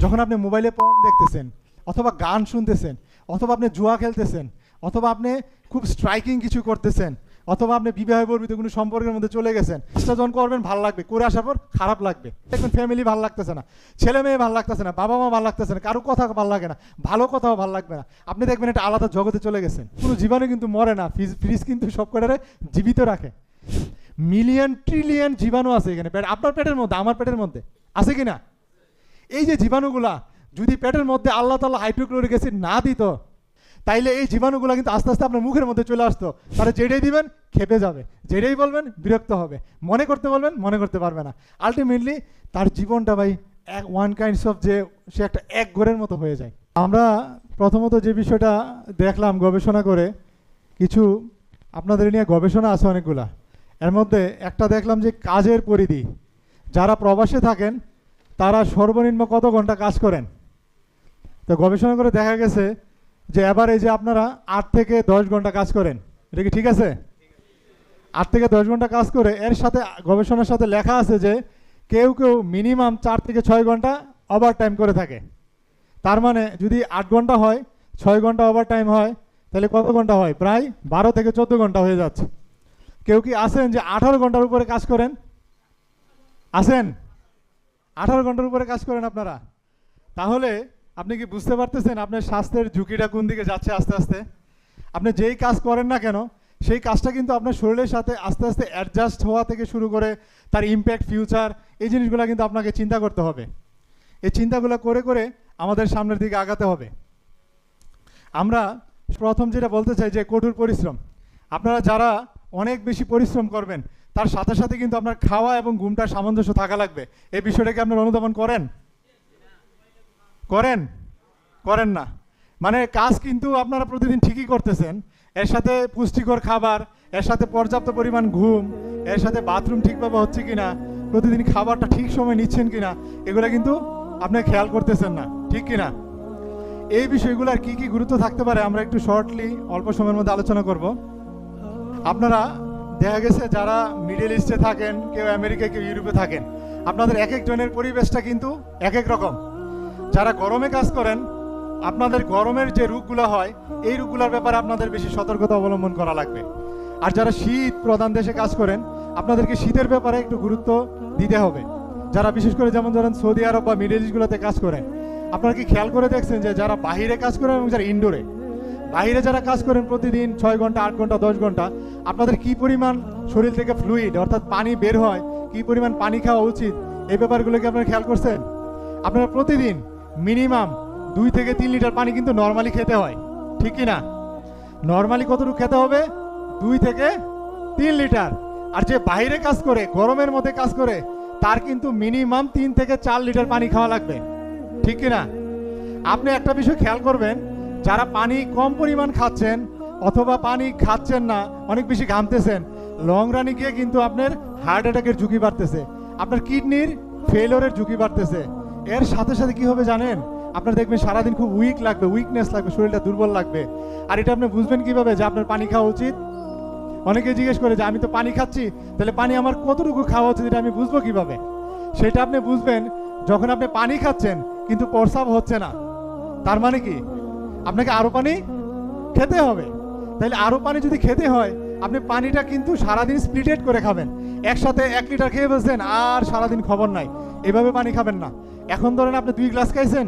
যখন আপনি মোবাইলে পর্ন দেখতেছেন, অথবা গান শুনতেছেন, অথবা আপনি জুয়া খেলতেছেন, অথবা আপনি খুব স্ট্রাইকিং কিছু করতেছেন, অথবা আপনি বিবাহ বর্বিত কোনো সম্পর্কের মধ্যে চলে গেছেন, চেষ্টা যখন করবেন ভালো লাগবে, করে আসার পর খারাপ লাগবে। দেখবেন ফ্যামিলি ভালো লাগতেছে না, ছেলে মেয়ে ভালো লাগতেছে না, বাবা মা ভালো লাগতেছে না, কারো কথা ভালো লাগে না, ভালো কথাও ভালো লাগবে না। আপনি দেখবেন একটা আলাদা জগতে চলে গেছেন। কোনো জীবাণু কিন্তু মরে না, ফ্রিজ কিন্তু সব কটারে জীবিত রাখে। মিলিয়ন ট্রিলিয়ন জীবাণু আছে এখানে, আপনার পেটের মধ্যে, আমার পেটের মধ্যে আছে কি না? এই যে জীবাণুগুলা যদি পেটের মধ্যে আল্লাহ তাআলা হাইড্রোক্লোরিক অ্যাসিড না দিত, তাইলে এই জীবাণুগুলো কিন্তু আস্তে আস্তে আপনার মুখের মধ্যে চলে আসতো। তারা যেটাই দিবেন খেপে যাবে, যেটাই বলবেন বিরক্ত হবে, মনে করতে বলবেন মনে করতে পারবে না। আলটিমেটলি তার জীবনটা ভাই ওয়ান কাইন্ডস অফ যে সে একটা এক ঘরের মতো হয়ে যায়। আমরা প্রথমত যে বিষয়টা দেখলাম গবেষণা করে, কিছু আপনাদের নিয়ে গবেষণা আছে অনেকগুলা, এর মধ্যে একটা দেখলাম যে কাজের পরিধি। যারা প্রবাসে থাকেন তারা সর্বনিম্ন কত ঘন্টা কাজ করেন? তো গবেষণা করে দেখা গেছে যে এভারেজে আপনারা 8 থেকে 10 ঘন্টা কাজ করেন। এটা কি ঠিক আছে? 8 থেকে 10 ঘন্টা কাজ করে, এর সাথে গবেষণার সাথে লেখা আছে যে কেউ কেউ মিনিমাম 4 থেকে 6 ঘন্টা ওভার টাইম করে থাকে। তার মানে যদি 8 ঘন্টা হয়, 6 ঘন্টা ওভার টাইম হয়, তাহলে কত ঘন্টা হয়? প্রায় 12 থেকে 14 ঘন্টা হয়ে যাচ্ছে। কেউ কি আছেন যে 18 ঘন্টার উপরে কাজ করেন? আছেন? 18 ঘন্টার উপরে কাজ করেন আপনারা? তাহলে আপনি কি বুঝতে পারতেছেন আপনার স্বাস্থ্যের ঝুঁকিটা কোন দিকে যাচ্ছে আস্তে আস্তে? আপনি যেই কাজ করেন না কেন, সেই কাজটা কিন্তু আপনার শরীরের সাথে আস্তে আস্তে অ্যাডজাস্ট হওয়া থেকে শুরু করে তার ইম্প্যাক্ট, ফিউচার, এই জিনিসগুলো কিন্তু আপনাকে চিন্তা করতে হবে। এই চিন্তাগুলো করে করে আমাদের সামনের দিকে আগাতে হবে। আমরা প্রথম যেটা বলতে চাই যে কঠোর পরিশ্রম। আপনারা যারা অনেক বেশি পরিশ্রম করবেন, তার সাথে সাথে কিন্তু আপনার খাওয়া এবং ঘুমটার সামঞ্জস্য থাকা লাগবে। এই বিষয়টাকে আপনারা অনুধাবন করেন? করেন? করেন না। মানে কাজ কিন্তু আপনারা প্রতিদিন ঠিকই করতেছেন, এর সাথে পুষ্টিকর খাবার, এর সাথে পর্যাপ্ত পরিমাণ ঘুম, এর সাথে বাথরুম ঠিকভাবে হচ্ছে কিনা, প্রতিদিন খাবারটা ঠিক সময় নিচ্ছেন কিনা, এগুলো কিন্তু আপনি খেয়াল করতেছেন না, ঠিক কিনা? এই বিষয়গুলোর কি কি গুরুত্ব থাকতে পারে আমরা একটু শর্টলি অল্প সময়ের মধ্যে আলোচনা করব। আপনারা দেখা গেছে যারা মিডল ইস্টে থাকেন, কেউ আমেরিকায়, কেউ ইউরোপে থাকেন, আপনাদের এক একজনের পরিবেশটা কিন্তু এক এক রকম। যারা গরমে কাজ করেন, আপনাদের গরমের যে রোগগুলো হয়, এই রোগগুলোর ব্যাপারে আপনাদের বেশি সতর্কতা অবলম্বন করা লাগবে। আর যারা শীত প্রধান দেশে কাজ করেন, আপনাদেরকে শীতের ব্যাপারে একটু গুরুত্ব দিতে হবে। যারা বিশেষ করে যেমন ধরেন সৌদি আরব বা মিডল ইস্টগুলোতে কাজ করেন, আপনারা কি খেয়াল করে দেখছেন যে যারা বাহিরে কাজ করেন এবং যারা ইনডোরে, বাইরে যারা কাজ করেন প্রতিদিন 6 ঘন্টা, 8 ঘন্টা, 10 ঘন্টা, আপনাদের কি পরিমাণ শরীর থেকে ফ্লুইড অর্থাৎ পানি বের হয়, কি পরিমাণ পানি খাওয়া উচিত, এই ব্যাপারগুলো কি আপনারা খেয়াল করছেন? আপনারা প্রতিদিন মিনিমাম 2 থেকে 3 লিটার পানি কিন্তু নর্মালি খেতে হয়, ঠিক কি না? নর্মালি কতটুকু খেতে হবে? 2 থেকে 3 লিটার। আর যে বাইরে কাজ করে, গরমের মধ্যে কাজ করে, তার কিন্তু মিনিমাম 3 থেকে 4 লিটার পানি খাওয়া লাগবে, ঠিক কি না? আপনি একটা বিষয় খেয়াল করবেন, যারা পানি কম পরিমাণ খাচ্ছেন অথবা পানি খাচ্ছেন না, অনেক বেশি ঘামতেছেন, লং রানে গিয়ে কিন্তু আপনার হার্ট অ্যাটাকের ঝুঁকি বাড়তেছে, আপনার কিডনির ফেলিওরের ঝুঁকি বাড়তেছে। এর সাথে সাথে কি হবে জানেন? আপনার দেখবেন সারাদিন খুব উইক লাগবে, উইকনেস লাগবে, শরীরটা দুর্বল লাগবে। আর এটা আপনি বুঝবেন কিভাবে যে আপনার পানি খাওয়া উচিত? অনেকে জিজ্ঞেস করে যে আমি তো পানি খাচ্ছি, তাহলে পানি আমার কতটুকু খাওয়া উচিত, এটা আমি বুঝবো কিভাবে? সেটা আপনি বুঝবেন যখন আপনি পানি খাচ্ছেন কিন্তু প্রস্রাব হচ্ছে না। তার মানে কি? আপনাকে আরো পানি খেতে হবে। তাহলে আরো পানি যদি খেতে হয়, আপনি পানিটা কিন্তু সারাদিন স্প্লিটেড করে খাবেন। একসাথে 1 লিটার খেয়ে বসছেন আর সারাদিন খবর নাই, এভাবে পানি খাবেন না। এখন ধরেন আপনি 2 গ্লাস খাইছেন,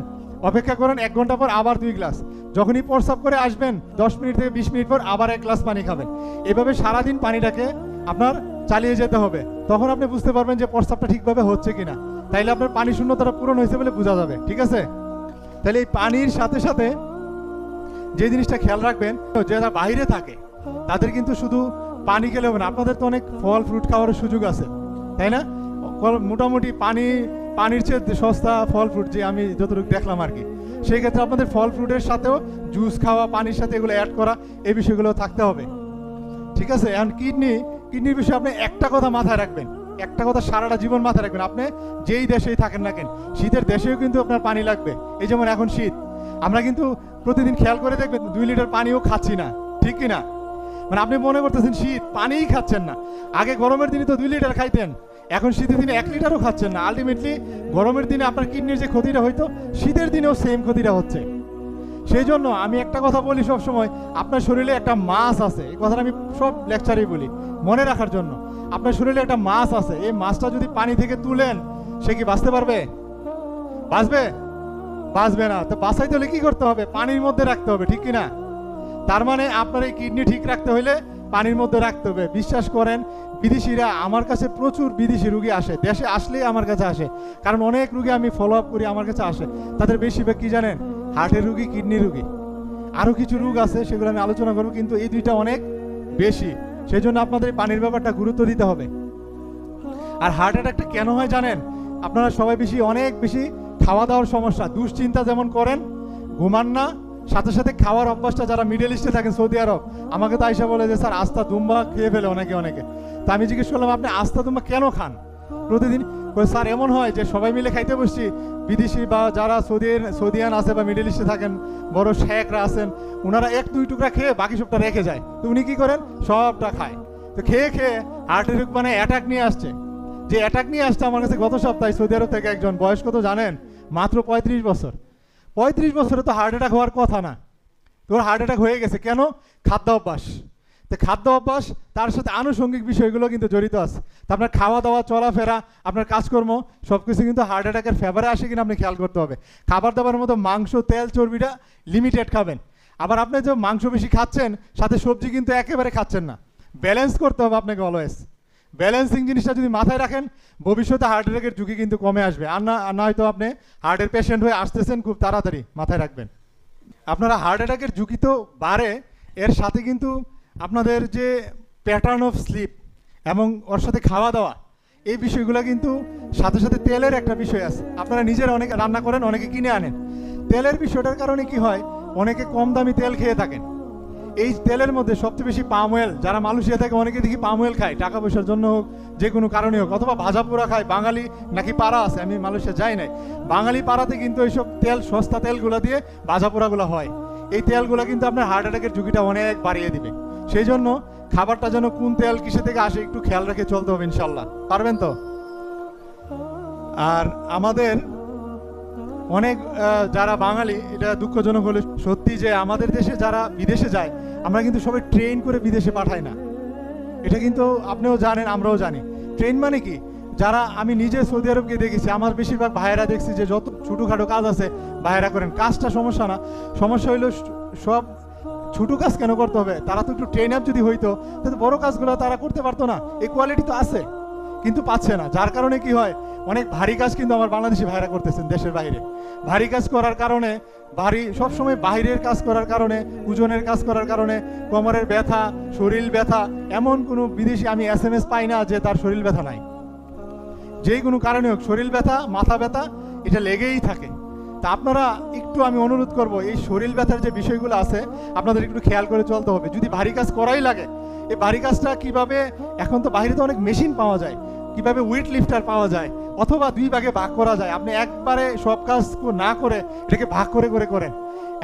অপেক্ষা করেন 1 ঘন্টা পর আবার 2 গ্লাস, যখনই প্রস্রাব করে আসবেন 10 মিনিট থেকে 20 মিনিট পর আবার 1 গ্লাস পানি খাবেন। এভাবে সারাদিন পানিটাকে আপনার চালিয়ে যেতে হবে। তখন আপনি বুঝতে পারবেন যে প্রস্রাবটা ঠিকভাবে হচ্ছে কিনা, তাইলে আপনার পানি শূন্যতাটা পূরণ হয়েছে বলে বোঝা যাবে, ঠিক আছে? তাহলে এই পানির সাথে সাথে যে জিনিসটা খেয়াল রাখবেন, যারা বাইরে থাকে তাদের কিন্তু শুধু পানি খেলে হবে না, আপনাদের তো অনেক ফল ফ্রুট খাওয়ার সুযোগ আছে, তাই না? মোটামুটি পানির চেয়ে সস্তা ফল ফ্রুট, যে আমি যতটুকু দেখলাম আর কি। সেই ক্ষেত্রে আপনাদের ফল ফ্রুটের সাথেও জুস খাওয়া, পানির সাথে এগুলো অ্যাড করা, এই বিষয়গুলো থাকতে হবে, ঠিক আছে? এখন কিডনির বিষয়ে আপনি একটা কথা মাথায় রাখবেন, একটা কথা সারাটা জীবন মাথায় রাখবেন। আপনি যেই দেশেই থাকেন না কেন, শীতের দেশেও কিন্তু আপনার পানি লাগবে। এই যেমন এখন শীত, আমরা কিন্তু প্রতিদিন খেয়াল করে দেখবেন 2 লিটার পানিও খাচ্ছি না, ঠিক কিনা? মানে আপনি মনে করতেছেন শীত, পানিই খাচ্ছেন না। আগে গরমের দিনে তো 2 লিটার খাইতেন, এখন শীতের দিনে 1 লিটারও খাচ্ছেন না, আলটিমেটলি গরমের দিনে আপনার কিডনির যে ক্ষতিটা হইতো শীতের দিনেও সেম ক্ষতিটা হচ্ছে। সেই জন্য আমি একটা কথা বলি সব সময়, আপনার শরীরে একটা মাছ আছে, এই কথাটা আমি সব লেকচারেই বলি মনে রাখার জন্য। আপনার শরীরে একটা মাছ আছে, এই মাছটা যদি পানি থেকে তুলেন সে কি বাঁচতে পারবে? বাঁচবে? বাঁচবে না। তো বাঁচাইতে হলে কি করতে হবে? পানির মধ্যে রাখতে হবে, ঠিক কিনা? তার মানে আপনার এই কিডনি ঠিক রাখতে হলে পানির মধ্যে রাখতে হবে। বিশ্বাস করেন, বিদেশিরা আমার কাছে প্রচুর বিদেশি রুগী আসে, দেশে আসলেই আমার কাছে আসে, কারণ অনেক রুগী আমি ফলো আপ করি আমার কাছে আসে। তাদের বেশিরভাগ কি জানেন? হার্টের রুগী, কিডনি রুগী, আরও কিছু রোগ আছে সেগুলো আমি আলোচনা করবো, কিন্তু এই দুইটা অনেক বেশি। সেই জন্য আপনাদের এই পানির ব্যাপারটা গুরুত্ব দিতে হবে। আর হার্ট অ্যাটাকটা কেন হয় জানেন? আপনারা সবাই অনেক বেশি খাওয়া দাওয়ার সমস্যা, দুশ্চিন্তা যেমন করেন, ঘুমান না, সাথে সাথে খাওয়ার অভ্যাসটা, যারা মিডল ইস্টে থাকেন, সৌদি আরব, আমাকে তো আইসা বলে যে স্যার আস্তা দুম্বা খেয়ে ফেলে অনেকে। তো আমি জিজ্ঞেস করলাম আপনি আস্তা দুম্বা কেন খান প্রতিদিন? স্যার এমন হয় যে সবাই মিলে খাইতে বসছি, বিদেশি বা যারা সৌদিয়ান আছে বা মিডল ইস্টে থাকেন, বড় শেখরা আছেন, ওনারা 1-2 টুকরা খেয়ে বাকি সবটা রেখে যায়। তো উনি কি করেন? সবটা খায়। তো খেয়ে হার্টের রোগ মানে অ্যাটাক নিয়ে আসছে। যে অ্যাটাক নিয়ে আসছে আমার কাছে গত সপ্তাহে সৌদি আরব থেকে একজন, বয়স কত জানেন? মাত্র 35 বছর। 35 বছরে তো হার্ট অ্যাটাক হওয়ার কথা না, তোর হার্ট অ্যাটাক হয়ে গেছে। কেন? খাদ্য অভ্যাস। তো খাদ্য অভ্যাস, তার সাথে আনুষঙ্গিক বিষয়গুলো কিন্তু জড়িত আছে। তো আপনার খাওয়া দাওয়া, চলাফেরা, আপনার কাজকর্ম সব কিছু কিন্তু হার্ট অ্যাটাকের ফেভারে আসে কিনা আপনি খেয়াল করতে হবে। খাবার দাবারের মতো মাংস, তেল, চর্বিটা লিমিটেড খাবেন। আবার আপনি যে মাংস বেশি খাচ্ছেন, সাথে সবজি কিন্তু একেবারে খাচ্ছেন না। ব্যালেন্স করতে হবে আপনাকে অলওয়েজ। ব্যালেন্সিং জিনিসটা যদি মাথায় রাখেন, ভবিষ্যতে হার্ট অ্যাটাকের ঝুঁকি কিন্তু কমে আসবে। আর না হয়তো আপনি হার্টের পেশেন্ট হয়ে আসতেছেন খুব তাড়াতাড়ি, মাথায় রাখবেন। আপনারা হার্ট অ্যাটাকের ঝুঁকি তো বাড়ে, এর সাথে কিন্তু আপনাদের যে প্যাটার্ন অফ স্লিপ এবং ওর সাথে খাওয়া দাওয়া, এই বিষয়গুলো কিন্তু সাথে সাথে তেলের একটা বিষয় আছে। আপনারা নিজেরা অনেকে রান্না করেন, অনেকে কিনে আনেন। তেলের বিষয়টার কারণে কি হয়? অনেকে কম দামি তেল খেয়ে থাকেন। এই তেলের মধ্যে সবচেয়ে বেশি পাম অয়েল, যারা মালয়েশিয়া থেকে অনেকে দেখি পাম অয়েল খায়, টাকা পয়সার জন্য হোক, যে কোনো কারণে হোক, অথবা ভাজা পোড়া খায়। বাঙালি নাকি পাড়া আছে, আমি মালয়েশিয়া যাই নাই, বাঙালি পাড়াতে কিন্তু এইসব তেল, সস্তা তেলগুলো দিয়ে ভাজা পোড়াগুলো হয়। এই তেলগুলো কিন্তু আপনার হার্ট অ্যাটাকের ঝুঁকিটা অনেক বাড়িয়ে দিবে। সেই জন্য খাবারটা যেন কোন তেল কিসে থেকে আসে একটু খেয়াল রেখে চলতে হবে, ইনশাল্লাহ। পারবেন তো? আর আমাদের অনেক যারা বাঙালি, এটা দুঃখজনক হলে সত্যি, যে আমাদের দেশে যারা বিদেশে যায়, আমরা কিন্তু সবাই ট্রেন করে বিদেশে পাঠাই না। এটা কিন্তু আপনিও জানেন, আমরাও জানি। ট্রেন মানে কি? যারা, আমি নিজে সৌদি আরবকে দেখেছি, আমার বেশিরভাগ ভাইয়েরা দেখছি যে যত ছোটোখাটো কাজ আছে ভাইয়েরা করেন। কাজটা সমস্যা না, সমস্যা হইলো সব ছোটো কাজ কেন করতে হবে? তারা তো একটু ট্রেন আপ যদি হইতো, তাহলে বড় কাজগুলো তারা করতে পারতো না। এই কোয়ালিটি তো আছে, কিন্তু পাচ্ছে না। যার কারণে কি হয়? অনেক ভারী কাজ কিন্তু আমার বাংলাদেশি ভাইরা করতেছেন দেশের বাইরে। ভারী কাজ করার কারণে, সবসময় বাইরের কাজ করার কারণে, ওজনের কাজ করার কারণে কোমরের ব্যথা, শরীর ব্যথা, এমন কোনো বিদেশি আমি SMS পাই না যে তার শরীর ব্যথা নাই। যেই কোনো কারণে হোক, শরীর ব্যথা, মাথা ব্যথা, এটা লেগেই থাকে। তা আপনারা একটু, আমি অনুরোধ করব, এই শরীর ব্যথার যে বিষয়গুলো আছে আপনাদের একটু খেয়াল করে চলতে হবে। যদি ভারী কাজ করাই লাগে, এই ভারী কাজটা কিভাবে, এখন তো বাইরে তো অনেক মেশিন পাওয়া যায়, কিভাবে ওয়েট লিফটার পাওয়া যায়, অথবা 2 ভাগে ভাগ করা যায়। আপনি একবারে সব কাজ না করে এটাকে ভাগ করে করেন।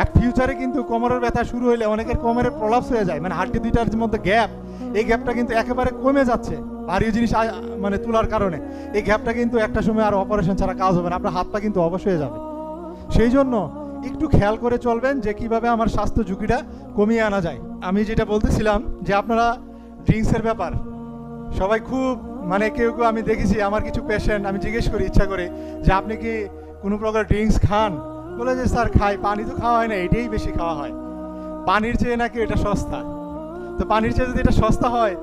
এক ফিউচারে কিন্তু কোমরের ব্যথা শুরু হইলে অনেকের কোমরের প্রলাপস হয়ে যায়, মানে হাড্ডি দুইটার মধ্যে গ্যাপ, এই গ্যাপটা কিন্তু একেবারে কমে যাচ্ছে ভারী জিনিস মানে তোলার কারণে। এই গ্যাপটা কিন্তু একটা সময় আর অপারেশন ছাড়া কাজ হবে না, আপনার হাত পা কিন্তু অবশ হয়ে যাবে। সেই জন্য একটু খেয়াল করে চলবেন যে কিভাবে আমার স্বাস্থ্য ঝুঁকিটা কমিয়ে আনা যায়। আমি যেটা বলতেছিলাম যে আপনারা ড্রিঙ্কসের ব্যাপার, সবাই খুব, মানে কেউ আমি দেখেছি, আমার কিছু পেশেন্ট, আমি জিজ্ঞেস করি ইচ্ছা করে যে আপনি কি কোনো প্রকার ড্রিঙ্কস খান? বলে যে স্যার খাই। পানি তো খাওয়া হয় না, এটাই বেশি খাওয়া হয়। পানির চেয়ে নাকি এটা সস্তা। তো পানির চেয়ে যদি এটা সস্তা হয়,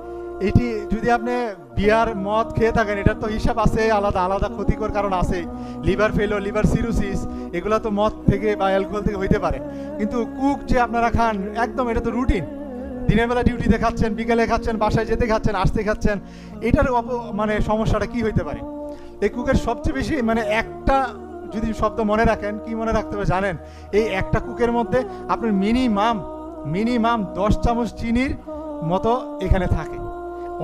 এটি যদি আপনি বিয়ার, মদ খেয়ে থাকেন, এটার তো হিসাব আছে, আলাদা আলাদা ক্ষতিকর কারণ আছে। লিভার ফেলো, লিভার সিরোসিস, এগুলো তো মদ থেকে বা অ্যালকোহল থেকে হইতে পারে। কিন্তু কুক যে আপনারা খান, একদম এটা তো রুটিন। দিনের বেলা ডিউটিতে খাচ্ছেন, বিকেলে খাচ্ছেন, বাসায় যেতে খাচ্ছেন, আসতে খাচ্ছেন, এটার মানে সমস্যাটা কি হইতে পারে? এই কুকের সবচেয়ে বেশি, মানে একটা যদি শব্দ মনে রাখেন, কি মনে রাখতে হবে জানেন? এই একটা কুকের মধ্যে আপনার মিনিমাম 10 চামচ চিনির মতো এখানে থাকে।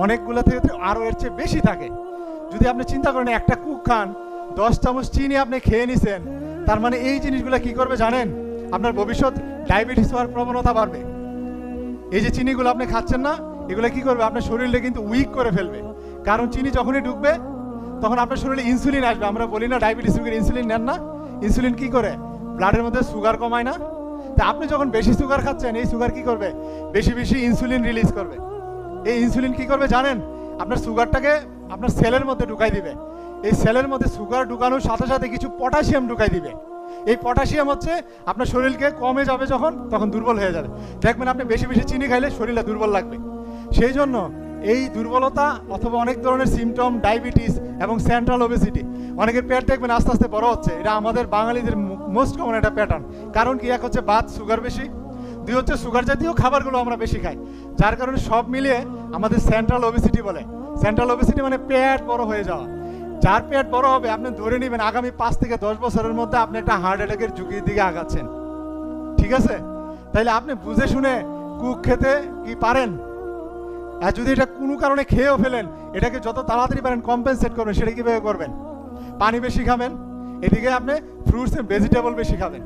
অনেকগুলো থেকে আরও এর চেয়ে বেশি থাকে। যদি আপনি চিন্তা করেন একটা কুক খান, 10 চামচ চিনি আপনি খেয়ে নিছেন, তার মানে এই জিনিসগুলো কি করবে জানেন? আপনার ভবিষ্যৎ ডায়াবেটিস হওয়ার প্রবণতা বাড়বে। এই যে চিনিগুলো আপনি খাচ্ছেন না, এগুলো কি করবে? আপনার শরীরটা কিন্তু উইক করে ফেলবে। কারণ চিনি যখনই ঢুকবে তখন আপনার শরীরে ইনসুলিন আসবে। আমরা বলি না ডায়াবেটিস রোগীর ইনসুলিন নেন না, ইনসুলিন কি করে ব্লাডের মধ্যে সুগার কমায় না। তা আপনি যখন বেশি সুগার খাচ্ছেন, এই সুগার কি করবে, বেশি বেশি ইনসুলিন রিলিজ করবে। এই ইনসুলিন কি করবে জানেন, আপনার সুগারটাকে আপনার সেলের মধ্যে ঢুকাই দিবে। এই সেলের মধ্যে সুগার ঢুকানোর সাথে সাথে কিছু পটাশিয়াম ঢুকাই দিবে। এই পটাশিয়াম হচ্ছে আপনার শরীরকে কমে যাবে যখন, তখন দুর্বল হয়ে যাবে। দেখবেন আপনি বেশি বেশি চিনি খাইলে শরীরটা দুর্বল লাগবে। সেই জন্য এই দুর্বলতা অথবা অনেক ধরনের সিমটম, ডায়াবেটিস এবং সেন্ট্রাল ওবেসিটি, অনেকের পেট দেখবেন আস্তে আস্তে বড় হচ্ছে। এটা আমাদের বাঙালিদের মোস্ট কমন একটা প্যাটার্ন। কারণ কি, এক হচ্ছে বাত সুগার বেশি, দুই হচ্ছে সুগার জাতীয় খাবারগুলো আমরা বেশি খাই, যার কারণে সব মিলিয়ে আমাদের সেন্ট্রাল ওবেসিটি বলে। সেন্ট্রাল ওবেসিটি মানে পেট বড় হয়ে যাওয়া। যার পেট বড় হবে আপনি ধরে নেবেন আগামী 5 থেকে 10 বছরের মধ্যে আপনি একটা হার্ট অ্যাটাকের ঝুঁকির দিকে আগাচ্ছেন। ঠিক আছে, তাইলে আপনি বুঝে শুনে কুক খেতে কি পারেন? আর যদি এটা কোনো কারণে খেয়েও ফেলেন, এটাকে যত তাড়াতাড়ি পারেন কম্পেনসেট করবেন। সেটা কীভাবে করবেন? পানি বেশি খাবেন, এদিকে আপনি ফ্রুটস এন্ড ভেজিটেবল বেশি খাবেন,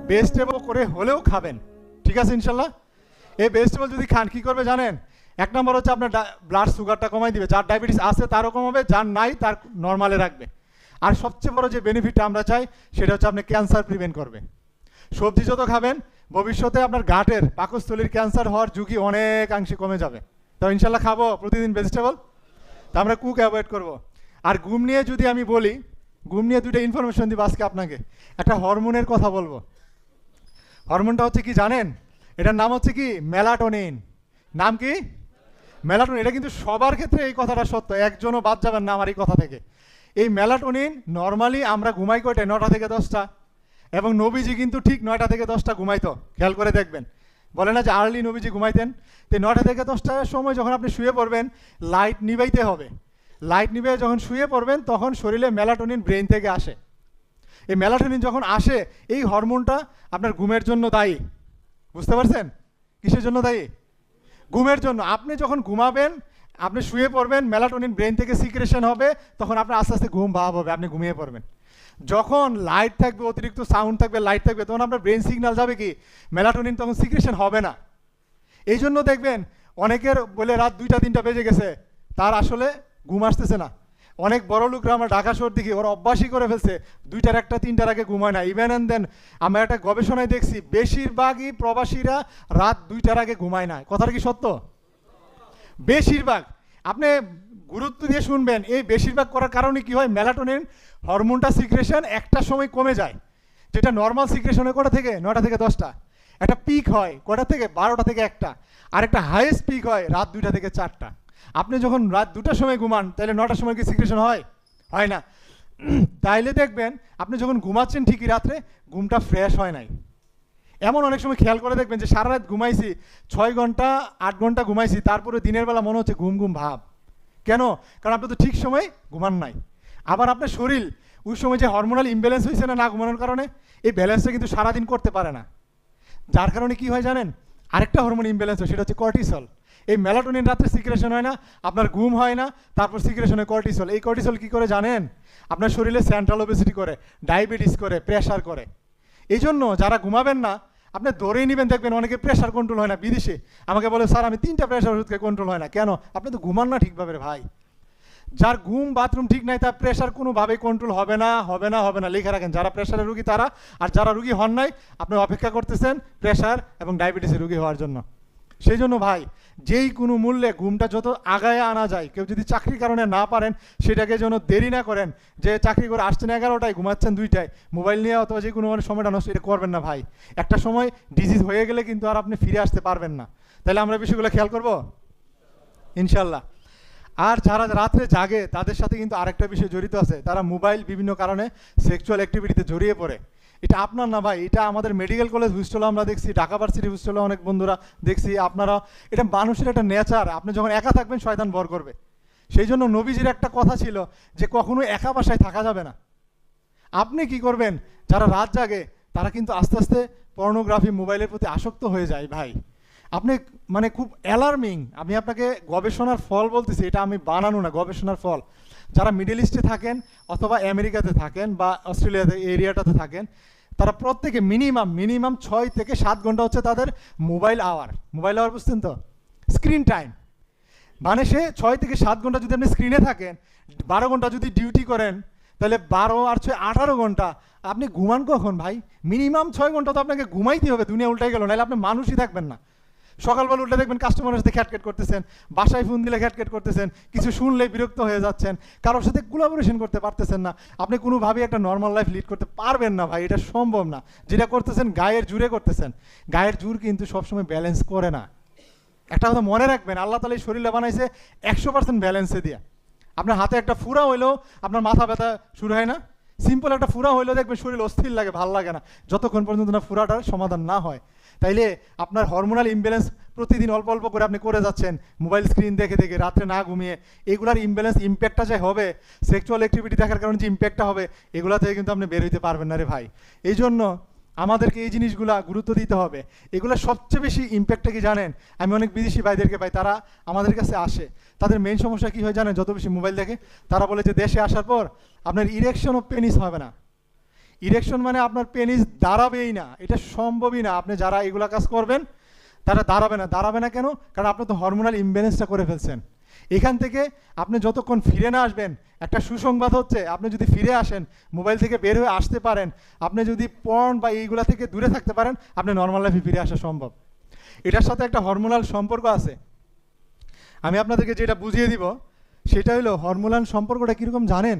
ভেজিটেবল করে হলেও খাবেন। ঠিক আছে ইনশাল্লাহ। এই ভেজিটেবল যদি খান কি করবে জানেন? এক নম্বর হচ্ছে আপনার ব্লাড সুগারটা কমাই দিবে, যার ডায়াবেটিস আছে তারও কমাবে, যার নাই তার নর্মালে রাখবে। আর সবচেয়ে বড় যে বেনিফিটটা আমরা চাই সেটা হচ্ছে আপনি ক্যান্সার প্রিভেন্ট করবে। সবজি যত খাবেন ভবিষ্যতে আপনার গাটের পাকস্থলীর ক্যান্সার হওয়ার ঝুঁকি অনেকাংশে কমে যাবে। তো ইনশাল্লাহ খাবো প্রতিদিন ভেজিটেবল, তা আমরা কুক অ্যাভয়েড করব। আর ঘুম নিয়ে যদি আমি বলি, ঘুম নিয়ে দুটো ইনফরমেশন দিব আজকে আপনাকে। একটা হরমোনের কথা বলবো। হরমোনটা হচ্ছে কি জানেন? এটার নাম হচ্ছে কি মেলাটোনিন। নাম কি? মেলাটোনিন। এটা কিন্তু সবার ক্ষেত্রে এই কথাটা সত্য, একজনও বাদ যাবেন না আমার এই কথা থেকে। এই মেলাটোনিন নর্মালি আমরা ঘুমাই কয়টায়? 9টা থেকে 10টা। এবং নবীজি কিন্তু ঠিক 9টা থেকে 10টা ঘুমাইতো, খেয়াল করে দেখবেন। বলে না যে আর্লি নবীজি ঘুমাইতেন। তো 9টা থেকে 10টার সময় যখন আপনি শুয়ে পড়বেন, লাইট নিবাইতে হবে। লাইট নিবে যখন শুয়ে পড়বেন তখন শরীরে মেলাটোনিন ব্রেন থেকে আসে। এই মেলাটোনিন যখন আসে, এই হরমোনটা আপনার ঘুমের জন্য দায়ী। বুঝতে পারছেন? কিসের জন্য দায়ী? ঘুমের জন্য। আপনি যখন ঘুমাবেন, আপনি শুয়ে পড়বেন, মেলাটোনিন ব্রেন থেকে সিক্রেশন হবে, তখন আপনার আস্তে আস্তে ঘুম ভাব হবে, আপনি ঘুমিয়ে পড়বেন। যখন লাইট থাকবে, অতিরিক্ত সাউন্ড থাকবে, লাইট থাকবে, তখন আপনার ব্রেন সিগন্যাল যাবে কি, মেলাটোনিন তখন সিক্রেশন হবে না। এই জন্য দেখবেন অনেকের বলে রাত 2টা-3টা বেজে গেছে, তার আসলে ঘুম আসতেছে না। অনেক বড় লোকরা আমরা ঢাকা শহর দেখি, ওরা অভ্যাসই করে ফেলছে 2টার, 1টা, 3টার আগে ঘুমায় না। ইভেন অ্যান্ড দেন আমরা একটা গবেষণায় দেখছি বেশিরভাগই প্রবাসীরা রাত 2টার আগে ঘুমায় না। কথাটা কি সত্য? বেশিরভাগ। আপনি গুরুত্ব দিয়ে শুনবেন, এই বেশিরভাগ করার কারণে কি হয়, মেলাটোনিন হরমোনটা সিক্রেশন একটা সময় কমে যায়, যেটা নর্মাল সিক্রেশন হয় কটা থেকে? 9টা থেকে 10টা। একটা পিক হয় কটা থেকে? 12টা থেকে 1টা। আর একটা হাইয়েস্ট পিক হয় রাত 2টা থেকে 4টা। আপনি যখন রাত 2টার সময় ঘুমান, তাহলে 9টার সময় কি সিক্রেশন হয়? হয় না। তাইলে দেখবেন আপনি যখন ঘুমাচ্ছেন ঠিকই, রাত্রে ঘুমটা ফ্রেশ হয় নাই। এমন অনেক সময় খেয়াল করে দেখবেন যে সারা রাত ঘুমাইছি, 6 ঘন্টা 8 ঘন্টা ঘুমাইছি, তারপরে দিনের বেলা মনে হচ্ছে ঘুম ঘুম ভাব। কেন? কারণ আপনি তো ঠিক সময় ঘুমান নাই। আবার আপনার শরীর ওই সময় যে হরমোনাল ইমব্যালেন্স হয়েছে না ঘুমানোর কারণে, এই ব্যালেন্সটা কিন্তু সারাদিন করতে পারে না। যার কারণে কি হয় জানেন? আরেকটা হরমোন ইমব্যালেন্স হয়, সেটা হচ্ছে কর্টিসল। এই মেলাটোনিন রাত্রে সিক্রেশন হয় না, আপনার ঘুম হয় না, তারপর সিক্রেশন হয় কর্টিসল। এই কর্টিসল কি করে জানেন? আপনার শরীরে সেন্ট্রাল ওবেসিটি করে, ডায়াবেটিস করে, প্রেশার করে। এই জন্য যারা ঘুমাবেন না, আপনি ধরেই নেবেন, দেখবেন অনেকে প্রেশার কন্ট্রোল হয় না। বিদেশে আমাকে বলে, স্যার আমি 3টা প্রেশার ওষুধকে কন্ট্রোল হয় না। কেন? আপনি তো ঘুমান না ঠিকভাবে রে ভাই। যার ঘুম বাথরুম ঠিক নাই, তার প্রেশার কোনোভাবেই কন্ট্রোল হবে না, হবে না, হবে না। লিখে রাখেন, যারা প্রেশারের রুগী তারা। আর যারা রুগী হন নাই, আপনি অপেক্ষা করতেছেন প্রেশার এবং ডায়াবেটিসের রুগী হওয়ার জন্য। সেই জন্য ভাই, যেই কোনো মূল্যে ঘুমটা যত আগায় আনা যায়, কেউ যদি চাকরির কারণে না পারেন, সেটাকে যেন দেরি না করেন। যে চাকরি করে আসছেন 11টায়, ঘুমাচ্ছেন 2টায়, মোবাইল নিয়ে অথবা যে কোনো সময়টা নষ্ট, এটা করবেন না ভাই। একটা সময় ডিজিজ হয়ে গেলে কিন্তু আর আপনি ফিরে আসতে পারবেন না। তাহলে আমরা বিষয়গুলো খেয়াল করবো ইনশাল্লাহ। আর যারা রাত্রে জাগে তাদের সাথে কিন্তু আরেকটা বিষয় জড়িত আছে, তারা মোবাইল বিভিন্ন কারণে সেক্সুয়াল অ্যাক্টিভিটিতে জড়িয়ে পড়ে। এটা আপনার না ভাই, এটা আমাদের মেডিকেল কলেজ হোস্টেলে আমরা দেখছি, ঢাকা ভার্সিটি হোস্টেলে অনেক বন্ধুরা দেখছি, আপনারা। এটা মানুষের একটা নেচার, আপনি যখন একা থাকবেন শয়তান ভর করবে। সেই জন্য নবীজির একটা কথা ছিল যে কখনো একা বাসায় থাকা যাবে না। আপনি কি করবেন? যারা রাত জাগে তারা কিন্তু আস্তে আস্তে পর্নোগ্রাফি, মোবাইলের প্রতি আসক্ত হয়ে যায় ভাই। আপনি মানে খুব অ্যালার্মিং। আমি আপনাকে গবেষণার ফল বলতেছি, এটা আমি বানানো না, গবেষণার ফল। যারা মিডল ইস্টে থাকেন অথবা আমেরিকাতে থাকেন বা অস্ট্রেলিয়াতে এরিয়াটাতে থাকেন, তারা প্রত্যেকে মিনিমাম 6 থেকে 7 ঘন্টা হচ্ছে তাদের মোবাইল আওয়ার। মোবাইল আওয়ার বুঝতেন তো? Screen time. মানে সে 6 থেকে 7 ঘন্টা যদি আপনি স্ক্রিনে থাকেন, 12 ঘন্টা যদি ডিউটি করেন তাহলে 12 আর 6 18 ঘন্টা। আপনি ঘুমান কখন ভাই? মিনিমাম 6 ঘন্টা তো আপনাকে ঘুমাইতে হবে, দুনিয়া উল্টাই গেল, নাহলে আপনি মানুষই থাকবেন না। সকালবেলা উঠে দেখবেন কাস্টমারের সাথে খ্যাটখ্যাট করতেছেন, বাসায় ফোন দিলে খ্যাটখ্যাট করতেছেন, কিছু শুনলেই বিরক্ত হয়ে যাচ্ছেন, কারোর সাথে কোলাবোরেশন করতে পারতেছেন না, আপনি কোনোভাবেই একটা নর্মাল লাইফ লিড করতে পারবেন না ভাই, এটা সম্ভব না। যেটা করতেছেন গায়ের জোরে করতেছেন, গায়ের জোর কিন্তু সবসময় ব্যালেন্স করে না। একটা কথা মনে রাখবেন, আল্লাহ তাআলা এই শরীরটা বানাইছে 100% ব্যালেন্সে দিয়ে। আপনার হাতে একটা ফুরা হইলেও আপনার মাথা ব্যথা শুরু হয় না? সিম্পল একটা ফুরা হইলেও দেখবেন শরীর অস্থির লাগে, ভাল লাগে না, যতক্ষণ পর্যন্ত না ফুরাটার সমাধান না হয়। তাইলে আপনার হরমোনাল ইমব্যালেন্স প্রতিদিন অল্প অল্প করে আপনি করে যাচ্ছেন, মোবাইল স্ক্রিন দেখে দেখে, রাত্রে না ঘুমিয়ে, এগুলার ইমব্যালেন্স ইম্প্যাক্টটা যে হবে, সেক্সুয়াল অ্যাক্টিভিটি দেখার কারণে যে ইম্প্যাক্টটা হবে, এগুলা থেকে কিন্তু আপনি বের হইতে পারবেন না রে ভাই। এই জন্য আমাদেরকে এই জিনিসগুলা গুরুত্ব দিতে হবে। এগুলো সবচেয়ে বেশি ইম্প্যাক্টটা কি জানেন? আমি অনেক বিদেশি ভাইদেরকে পাই, তারা আমাদের কাছে আসে, তাদের মেইন সমস্যা কি হয় জানেন? যত বেশি মোবাইল দেখে, তারা বলে যে দেশে আসার পর আপনার ইরেকশন অফ পেনিস হবে না। ইরেকশন মানে আপনার পেনিস দাঁড়াবেই না, এটা সম্ভবই না। আপনি যারা এগুলা কাজ করবেন তারা দাঁড়াবে না। দাঁড়াবে না কেন? কারণ আপনি তো হরমোনাল ইমব্যালেন্সটা করে ফেলছেন। এখান থেকে আপনি যতক্ষণ ফিরে না আসবেন, একটা সুসংবাদ হচ্ছে, আপনি যদি ফিরে আসেন, মোবাইল থেকে বের হয়ে আসতে পারেন, আপনি যদি পর্ন বা এইগুলা থেকে দূরে থাকতে পারেন, আপনি নর্মাল লাইফে ফিরে আসা সম্ভব। এটার সাথে একটা হরমোনাল সম্পর্ক আছে। আমি আপনাদেরকে যেটা বুঝিয়ে দিব সেটা হলো হরমোনাল সম্পর্কটা কীরকম জানেন?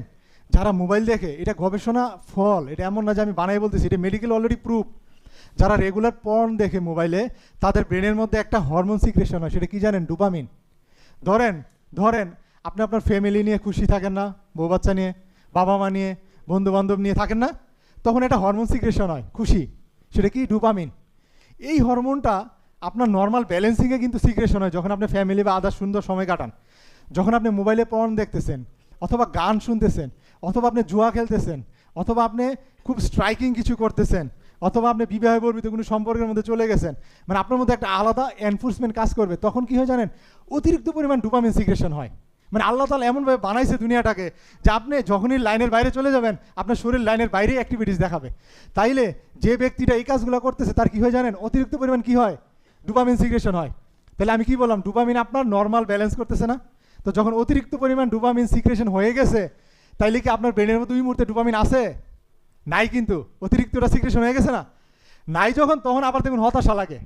যারা মোবাইল দেখে, এটা গবেষণা ফল, এটা এমন না যে আমি বানাই বলতেছি, এটা মেডিকেল অলরেডি প্রুফ। যারা রেগুলার পর্ন দেখে মোবাইলে, তাদের ব্রেনের মধ্যে একটা হরমোন সিক্রেশন হয়, সেটা কি জানেন? ডোপামিন। ধরেন ধরেন আপনি আপনার ফ্যামিলি নিয়ে খুশি থাকেন না, বউ বাচ্চা নিয়ে, বাবা মা নিয়ে, বন্ধু বান্ধব নিয়ে থাকেন না, তখন একটা হরমোন সিক্রেশন হয় খুশি, সেটা কি? ডোপামিন। এই হরমোনটা আপনার নর্মাল ব্যালেন্সিংয়ে কিন্তু সিক্রেশন হয় যখন আপনি ফ্যামিলি বা আদার সুন্দর সময় কাটান। যখন আপনি মোবাইলে পর্ন দেখতেছেন, অথবা গান শুনতেছেন, অথবা আপনি জুয়া খেলতেছেন, অথবা আপনি খুব স্ট্রাইকিং কিছু করতেছেন, অথবা আপনি বিবাহ বর্বিত কোনো সম্পর্কের মধ্যে চলে গেছেন, মানে আপনার মধ্যে একটা আলাদা এনফোর্সমেন্ট কাজ করবে, তখন কি হয় জানেন? অতিরিক্ত পরিমাণ ডোপামিন সিক্রেশন হয়। মানে আল্লাহ তাআলা এমনভাবে বানাইছে দুনিয়াটাকে যে আপনি যখনই লাইনের বাইরে চলে যাবেন, আপনার শরীর লাইনের বাইরেই অ্যাক্টিভিটিস দেখাবে। তাইলে যে ব্যক্তিটা এই কাজগুলো করতেছে, তার কি হয় জানেন? অতিরিক্ত পরিমাণ কি হয়? ডোপামিন সিক্রেশন হয়। তাহলে আমি কি বললাম? ডোপামিন আপনার নর্মাল ব্যালেন্স করতেছে না। তো যখন অতিরিক্ত পরিমাণ ডোপামিন সিক্রেশন হয়ে গেছে, তাইলে কি আপনার ব্রেনের মধ্যে ওই মুহূর্তে ডোপামিন আছে? নাই, কিন্তু অতিরিক্তটা সিক্রেশন হয়ে গেছে না। নাই যখন, তখন আবার দেখুন হতাশা লাগে।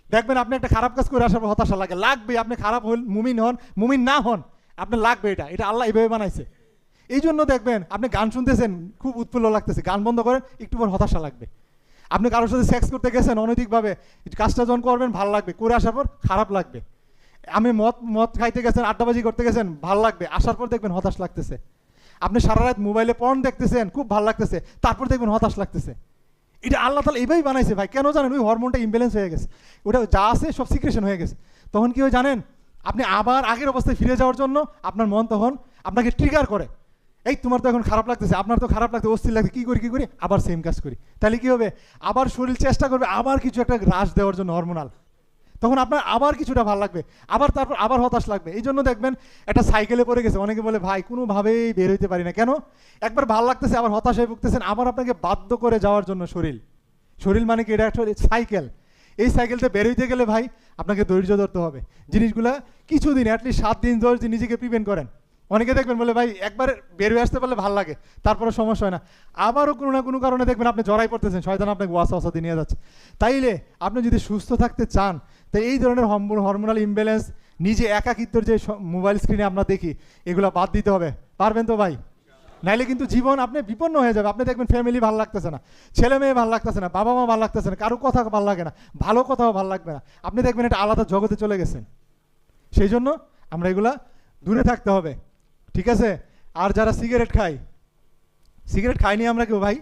দেখবেন আপনি একটা খারাপ কাজ করে আসার পর হতাশা লাগে, লাগবে। আপনি খারাপ হন, মুমিন হন, মুমিন না হন, আপনার লাগবে। এটা এটা আল্লাহ এইভাবে বানাইছে। এই জন্য দেখবেন আপনি গান শুনতেছেন, খুব উৎফুল্ল লাগতেছে, গান বন্ধ করেন, একটু পর হতাশা লাগবে। আপনি কারোর সাথে সেক্স করতে গেছেন অনৈতিকভাবে, কাজটা যখন করবেন ভাল লাগবে, করে আসার পর খারাপ লাগবে। আমি মদ মদ খাইতে গেছেন, আড্ডাবাজি করতে গেছেন, ভাল লাগবে, আসার পর দেখবেন হতাশ লাগতেছে। আপনি সারা রাত মোবাইলে পর্ন দেখতেছেন, খুব ভালো লাগতেছে, তারপর দেখবেন হতাশ লাগতেছে। এটা আল্লাহ তাআলা এইভাবেই বানাইছে ভাই। কেন জানেন? ওই হরমোনটা ইমব্যালেন্স হয়ে গেছে, ওটা যা আছে সব সিক্রেশন হয়ে গেছে। তখন কি হয় জানেন? আপনি আবার আগের অবস্থায় ফিরে যাওয়ার জন্য আপনার মন তখন আপনাকে ট্রিগার করে, এই তোমার তো এখন খারাপ লাগতেছে, আপনার তো খারাপ লাগতে, অস্থির লাগছে, কী করি আবার সেম কাজ করি। তাহলে কি হবে? আবার শরীর চেষ্টা করবে আবার কিছু একটা রাশ দেওয়ার জন্য হরমোনাল, তখন আপনার আবার কিছুটা ভালো লাগবে, আবার তারপর আবার হতাশ লাগবে। এই জন্য দেখবেন একটা সাইকেলে পড়ে গেছে, অনেকে বলে ভাই কোনোভাবেই বের হইতে পারি না। কেন? একবার ভালো লাগতেছে, আবার হতাশায় ভুগতেছেন, আবার আপনাকে বাধ্য করে যাওয়ার জন্য শরীর মানে কি? এটা একটা সাইকেল। এই সাইকেলটা বের হইতে গেলে ভাই আপনাকে ধৈর্য ধরতে হবে। জিনিসগুলা কিছুদিন, অ্যাটলিস্ট 7 দিন 10 দিন নিজেকে প্রিভেন্ট করেন। অনেকে দেখবেন বলে ভাই একবার বের হয়ে আসতে পারলে ভালো লাগে, তারপরে সমস্যা হয় না, আবারও কোনো না কোনো কারণে দেখবেন আপনি জড়াই পড়তেছেন, শয়তান আপনাকে ওয়াসওয়াসা দিয়ে নিয়ে যাচ্ছে। তাইলে আপনি যদি সুস্থ থাকতে চান, তাই এই ধরনের হরমোনাল ইমব্যালেন্স, নিজে একাকিত্বর যে মোবাইল স্ক্রিনে আমরা দেখি, এগুলো বাদ দিতে হবে। পারবেন তো ভাই? নাইলে কিন্তু জীবন আপনি বিপন্ন হয়ে যাবে। আপনি দেখবেন ফ্যামিলি ভালো লাগতেছে না, ছেলে মেয়ে ভালো লাগতেছে না, বাবা মা ভালো লাগতেছে না, কারো কথা ভালো লাগে না, ভালো কথাও ভালো লাগবে না, আপনি দেখবেন এটা আলাদা জগতে চলে গেছেন। সেই জন্য আমরা এগুলা দূরে থাকতে হবে, ঠিক আছে? আর যারা সিগারেট খাইনি আমরা কেউ ভাই,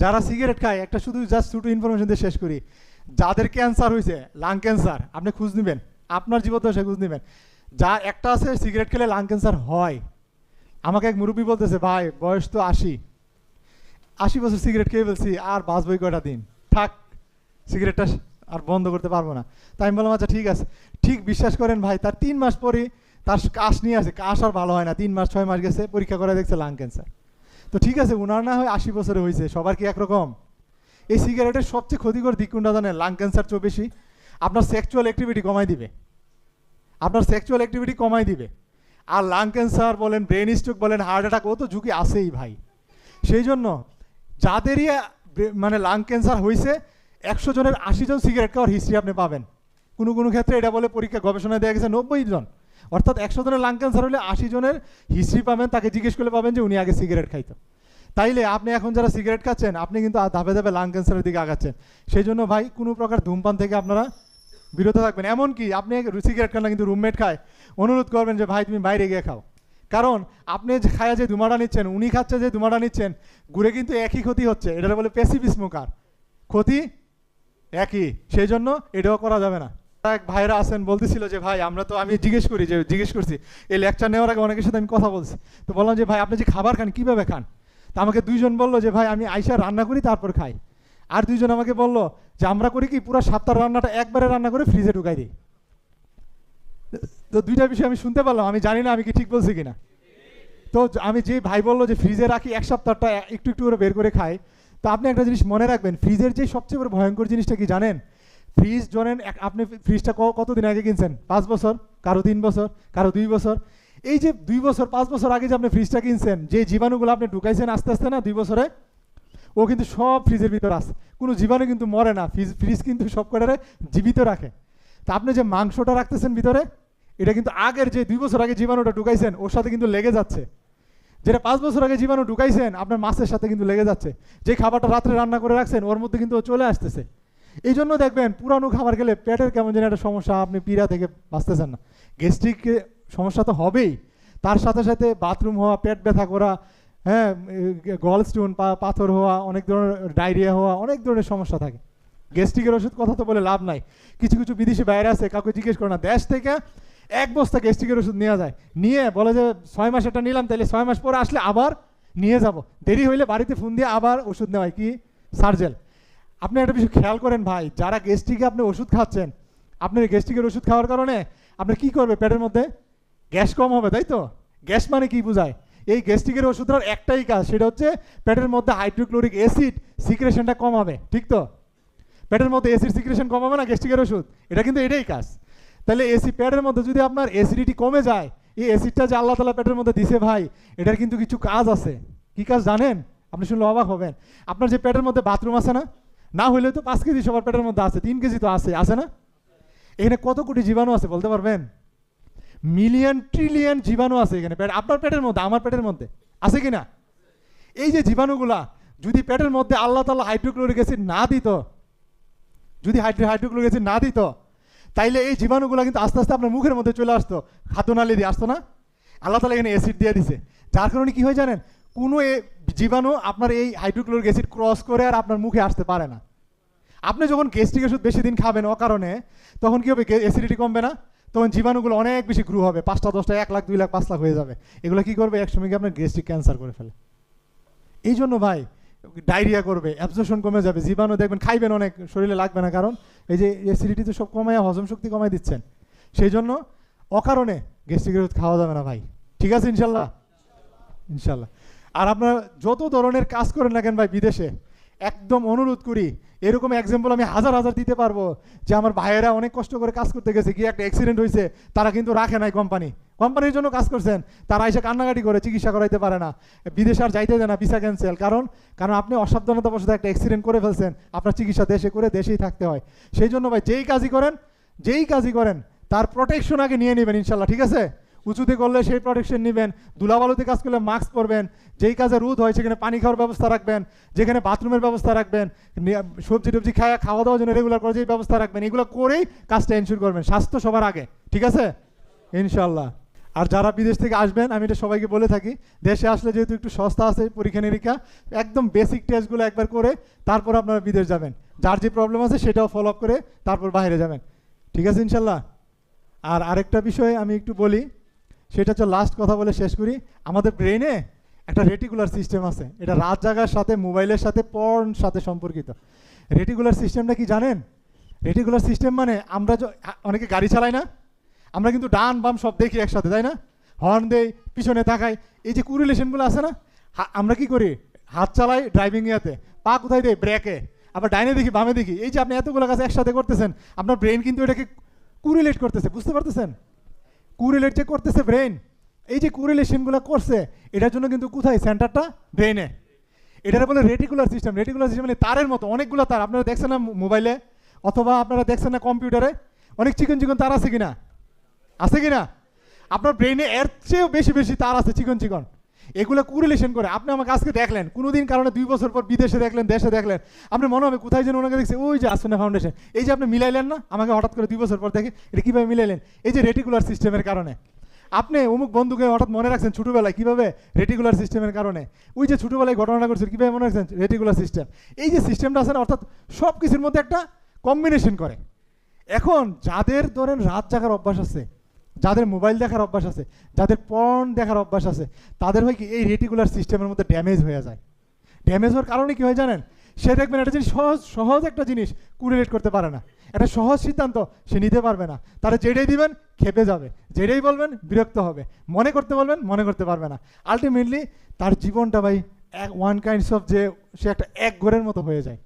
যারা সিগারেট খায়, একটা শুধু জাস্ট ছোটো ইনফরমেশন দিয়ে শেষ করি, যাদের ক্যান্সার হয়েছে, লাং ক্যান্সার, আপনি খোঁজ নেবেন, আপনার জীবদ্দশায় খোঁজ নেবেন, যা একটা আছে সিগারেট খেলে লাং ক্যান্সার হয়। আমাকে এক মুরব্বী বলতেছে, ভাই বয়স তো 80 বছর সিগারেট খেয়ে ফেলছি, আর বাঁচবই কয়টা দিন, থাক সিগারেটটা আর বন্ধ করতে পারবো না। তাই আমি বললাম আচ্ছা ঠিক আছে। ঠিক বিশ্বাস করেন ভাই, তার 3 মাস পরে তার কাশ নিয়ে আসে, কাশ আর ভালো হয় না, 3 মাস 6 মাস গেছে, পরীক্ষা করে দেখছে লাং ক্যান্সার। তো ঠিক আছে, ওনার না হয় 80 বছরে হয়েছে, সবার কি একরকম? এই সিগারেটের সবচেয়ে ক্ষতিকর দিক কোনটা জানেন? লাং ক্যান্সার চেয়ে বেশি আপনার সেক্সুয়াল অ্যাক্টিভিটি কমাই দিবে, আর লাং ক্যান্সার বলেন, ব্রেন স্ট্রোক বলেন, হার্ট অ্যাটাক, ও তো ঝুঁকি আছেই ভাই। সেই জন্য যাদেরই মানে লাং ক্যান্সার হয়েছে 100 জনের 80 জন সিগারেট খাওয়ার হিস্ট্রি আপনি পাবেন। কোনো কোনো ক্ষেত্রে এটা বলে পরীক্ষা গবেষণায় দেখা গেছে 90 জন, অর্থাৎ 100 জনের লাং ক্যান্সার হলে 80 জনের হিস্ট্রি পাবেন, তাকে জিজ্ঞেস করলে পাবেন যে উনি আগে সিগারেট খাইতো। তাইলে আপনি এখন যারা সিগারেট খাচ্ছেন আপনি কিন্তু ধাপে ধাপে লাং ক্যান্সারের দিকে আগাচ্ছেন। সেই জন্য ভাই কোনো প্রকার ধূমপান থেকে আপনারা বিরত থাকবেন। এমনকি আপনি সিগারেট খান না কিন্তু রুমমেট খায়, অনুরোধ করবেন যে ভাই তুমি বাইরে গিয়ে খাও। কারণ আপনি যে খায়া যে ধুমাটা নিচ্ছেন, উনি খাচ্ছে যে ধুমাটা নিচ্ছেন, ঘুরে কিন্তু একই ক্ষতি হচ্ছে। এটা বলে প্যাসিভ স্মোকার, ক্ষতি একই। সেই জন্য এটাও করা যাবে না। এক ভাইরা আছেন বলতেছিল যে ভাই আমরা তো, আমি জিজ্ঞেস করছি এই লেকচার নেওয়ার আগে অনেকের সাথে আমি কথা বলছি, তো বললাম যে ভাই আপনি যে খাবার খান কীভাবে খান? তা আমাকে 2 জন বললো যে ভাই আমি আইসা রান্না করি তারপর খাই। আর 2 জন আমাকে বললো যে আমরা করি কি পুরো সপ্তাহ রান্নাটা একবারে রান্না করে ফ্রিজে ঢুকাই দিই। তো 2টা বিষয় আমি শুনতে পারলাম, আমি জানি না আমি কি ঠিক বলছি কিনা। তো আমি যে ভাই বললো যে ফ্রিজে রাখি 1 সপ্তাহটা একটু একটু করে বের করে খাই, তো আপনি একটা জিনিস মনে রাখবেন, ফ্রিজের যে সবচেয়ে বড় ভয়ঙ্কর জিনিসটা কি জানেন? ফ্রিজ জানেন, আপনি ফ্রিজটা কতদিন আগে কিনছেন? 5 বছর, কারো 3 বছর, কারো 2 বছর। এই যে 2 বছর 5 বছর আগে যে আপনি ফ্রিজটা কিনছেন, যে জীবাণুগুলো আপনি ঢুকাইছেন আস্তে আস্তে না 2 বছরে, ও কিন্তু সব ফ্রিজের ভিতরে আছে। কোনো জীবাণু কিন্তু মরে না, ফ্রিজ কিন্তু সব কটারে জীবিত রাখে। তা আপনি যে মাংসটা রাখতেছেন ভিতরে, এটা কিন্তু আগের যে 2 বছর আগে জীবাণুটা ঢুকাইছেন ওর সাথে কিন্তু লেগে যাচ্ছে। যেটা 5 বছর আগে জীবাণু ঢুকাইছেন আপনার মাছের সাথে কিন্তু লেগে যাচ্ছে। যে খাবারটা রাত্রে রান্না করে রাখছেন ওর মধ্যে কিন্তু ও চলে আসতেছে। এই জন্য দেখবেন পুরানো খাবার খেলে পেটের কেমন যেন একটা সমস্যা, আপনি পীড়া থেকে বাঁচতেছেন না। গ্যাস্ট্রিক সমস্যা তো হবেই, তার সাথে সাথে বাথরুম হওয়া, পেট ব্যথা করা, হ্যাঁ, গল স্টোন, পাথর হওয়া, অনেক ধরনের ডায়রিয়া হওয়া, অনেক ধরনের সমস্যা থাকে। গ্যাস্ট্রিকের ওষুধ কথা তো বলে লাভ নাই। কিছু কিছু বিদেশি বাইরে আছে, কাউকে জিজ্ঞেস করে না, দেশ থেকে 1 বস্তা গ্যাস্ট্রিকের ওষুধ নেওয়া যায়, নিয়ে বলে যে 6 মাস এটা নিলাম, তাহলে 6 মাস পরে আসলে আবার নিয়ে যাব, দেরি হইলে বাড়িতে ফোন দিয়ে আবার ওষুধ নেওয়ায় কি সার্জেল। আপনি একটা বিষয় খেয়াল করেন ভাই, যারা গ্যাস্ট্রিকে আপনি ওষুধ খাচ্ছেন, আপনার গ্যাস্ট্রিকের ওষুধ খাওয়ার কারণে আপনার কি করবে? পেটের মধ্যে গ্যাস কম হবে, তাই তো? গ্যাস মানে কি বোঝায়? এই গ্যাস্ট্রিকের ওষুধটার একটাই কাজ, সেটা হচ্ছে পেটের মধ্যে হাইড্রোক্লোরিক অ্যাসিড সিক্রেশনটা কমাবে, ঠিক তো? পেটের মধ্যে অ্যাসিড সিক্রেশন কমাবে না গ্যাস্ট্রিকের ওষুধ, এটা কিন্তু এটাই কাজ। তাহলে পেটের মধ্যে যদি আপনার অ্যাসিডিটি কমে যায়, এই অ্যাসিডটা যে আল্লাহ তাআলা পেটের মধ্যে দিছে ভাই, এটার কিন্তু কিছু কাজ আছে। কি কাজ জানেন? আপনি শুনলে অবাক হবেন। আপনার যে পেটের মধ্যে বাথরুম আছে না, না হইলে তো 5 কেজি সবার পেটের মধ্যে আছে, 3 কেজি তো আছে না? এখানে কত কোটি জীবাণু আছে বলতে পারবেন? মিলিয়ন ট্রিলিয়ন জীবাণু আছে এখানে আপনার পেটের মধ্যে, আমার পেটের মধ্যে আছে কিনা? এই যে জীবাণুগুলা যদি পেটের মধ্যে আল্লাহ তাআলা হাইড্রোক্লোরিক অ্যাসিড না দিত, যদি হাইড্রোক্লোরিক অ্যাসিড না দিত, তাইলে এই জীবাণুগুলো কিন্তু আস্তে আস্তে আপনার মুখের মধ্যে চলে আসতো, খাদ্যনালী দিয়ে আসতো না। আল্লাহ তাআলা এখানে অ্যাসিড দিয়ে দিছে, যার কারণে কি হয় জানেন? কোনো জীবাণু আপনার এই হাইড্রোক্লোরিক অ্যাসিড ক্রস করে আর আপনার মুখে আসতে পারে না। আপনি যখন গ্যাস্ট্রিক ওষুধ বেশি দিন খাবেন অকারণে, তখন কি হবে? অ্যাসিডিটি কমবে না, তখন জীবাণুগুলো অনেক বেশি গ্রো হবে, 5টা 10টা 1 লাখ 2 লাখ 5 লাখ হয়ে যাবে। এগুলো কি করবে? একসময় গিয়ে আপনার গ্যাস্ট্রিক ক্যান্সার করে ফেলে। এই জন্য ভাই ডায়রিয়া করবে, অ্যাবজর্পশন কমে যাবে, জীবাণু দেখবেন খাইবেন অনেক, শরীরে লাগবে না, কারণ এই যে অ্যাসিডিটি তো সব কমায়, হজম শক্তি কমায় দিচ্ছেন। সেই জন্য অকারণে গ্যাস্ট্রিকের ওষুধ খাওয়া যাবে না ভাই, ঠিক আছে? ইনশাল্লাহ, ইনশাল্লাহ। আর আপনারা যত ধরনের কাজ করেন না কেন ভাই বিদেশে, একদম অনুরোধ করি, এরকম এক্সাম্পল আমি হাজার হাজার দিতে পারবো, যে আমার ভাইয়েরা অনেক কষ্ট করে কাজ করতে গেছে, গিয়ে একটা অ্যাক্সিডেন্ট হয়েছে, তারা কিন্তু রাখে নাই কোম্পানির জন্য কাজ করছেন, তারা এসে কান্নাকাটি করে চিকিৎসা করাইতে পারে না, বিদেশে আর যাইতে দেয় না, ভিসা ক্যান্সেল। কারণ আপনি অসাবধানতাবশত একটা অ্যাক্সিডেন্ট করে ফেলছেন, আপনার চিকিৎসা দেশে করে দেশেই থাকতে হয়। সেই জন্য ভাই যেই কাজই করেন তার প্রোটেকশন আগে নিয়ে নেবেন ইনশাল্লাহ, ঠিক আছে? উঁচুতে করলে সেই প্রোটেকশন নেবেন, ধুলাবালুতে কাজ করলে মাস্ক পরবেন, যেই কাজে রোদ হয় সেখানে পানি খাওয়ার ব্যবস্থা রাখবেন, যেখানে বাথরুমের ব্যবস্থা রাখবেন, সবজি টবজি খাওয়া দাওয়ার জন্য রেগুলার করে যেই ব্যবস্থা রাখবেন, এগুলো করেই কাজটা এনশিওর করবেন। স্বাস্থ্য সবার আগে, ঠিক আছে? ইনশাল্লাহ। আর যারা বিদেশ থেকে আসবেন, আমি এটা সবাইকে বলে থাকি, দেশে আসলে যেহেতু একটু সস্তা আছে, পরীক্ষা নিরীক্ষা একদম বেসিক টেস্টগুলো একবার করে তারপর আপনারা বিদেশ যাবেন, যার যে প্রবলেম আছে সেটাও ফলো আপ করে তারপর বাইরে যাবেন, ঠিক আছে? ইনশাল্লাহ। আর আরেকটা বিষয় আমি একটু বলি, সেটা হচ্ছে লাস্ট কথা বলে শেষ করি। আমাদের ব্রেনে একটা রেটিকুলার সিস্টেম আছে, এটা রাত জাগার সাথে, মোবাইলের সাথে, পর্ন সাথে সম্পর্কিত। রেটিকুলার সিস্টেমটা কি জানেন? রেটিকুলার সিস্টেম মানে আমরা অনেকে গাড়ি চালাই না, আমরা কিন্তু ডান বাম সব দেখি একসাথে, তাই না? হর্ন দেই, পিছনে তাকাই, এই যে কুরিলেশনগুলো আছে না, আমরা কি করি? হাত চালাই ড্রাইভিং ইয়াতে, পা কোথায় দেয়? ব্রেকে, আবার ডাইনে দেখি বামে দেখি। এই যে আপনি এতগুলো কাজ একসাথে করতেছেন, আপনার ব্রেন কিন্তু এটাকে কুরিলেট করতেছে, বুঝতে পারতেছেন? কুরিলেট যে করতেছে ব্রেন, এই যে কোরিলেশনগুলো করছে, এটার জন্য কিন্তু কোথায় সেন্টারটা? ব্রেনে। এটার বলে রেটিকুলার সিস্টেম। রেটিকুলার সিস্টেম মানে তারের মতো অনেকগুলো তার। আপনারা দেখছেন না মোবাইলে, অথবা আপনারা দেখছেন না কম্পিউটারে, অনেক চিকন চিকন তার আছে কিনা? আছে কিনা? আপনার ব্রেনে এর চেয়েও বেশি বেশি তার আছে, চিকন চিকন। এগুলো কোরিলেশন করে। আপনি আমাকে আজকে দেখলেন, কোনোদিন কারণে 2 বছর পর বিদেশে দেখলেন, দেশে দেখলেন, আপনি মনে হবে কোথায় যেন ওনাকে দেখছে, ওই যে আসনা ফাউন্ডেশন। এই যে আপনি মিলাইলেন না, আমাকে হঠাৎ করে 2 বছর পর দেখে, এটা কীভাবে মিলাইলেন? এই যে রেটিকুলার সিস্টেমের কারণে। আপনি অমুক বন্ধুকে হঠাৎ মনে রাখছেন ছোটোবেলায়, কীভাবে? রেটিকুলার সিস্টেমের কারণে। ওই যে ছোটোবেলায় ঘটনাটা করছেন, কীভাবে মনে রাখছেন? Reticular system. এই যে সিস্টেমটা আছে না, অর্থাৎ সব কিছুর মধ্যে একটা কম্বিনেশন করে। এখন যাদের ধরেন রাত জাগার অভ্যাস আছে, যাদের মোবাইল দেখার অভ্যাস আছে, যাদের পর্ন দেখার অভ্যাস আছে, তাদের হয় কি এই রেটিকুলার সিস্টেমের মধ্যে ড্যামেজ হয়ে যায়। ড্যামেজ হওয়ার কারণে কী হয় জানেন? সে দেখবেন একটা জিনিস সহজ সহজ একটা জিনিস কোরিলেট করতে পারে না, একটা সহজ সিদ্ধান্ত সে নিতে পারবে না। তারা যেটাই দিবেন খেপে যাবে, যেটাই বলবেন বিরক্ত হবে, মনে করতে বলবেন মনে করতে পারবে না। আলটিমেটলি তার জীবনটা ভাই ওয়ান কাইন্ডস অফ যে সে একটা এক ঘরের মতো হয়ে যায়।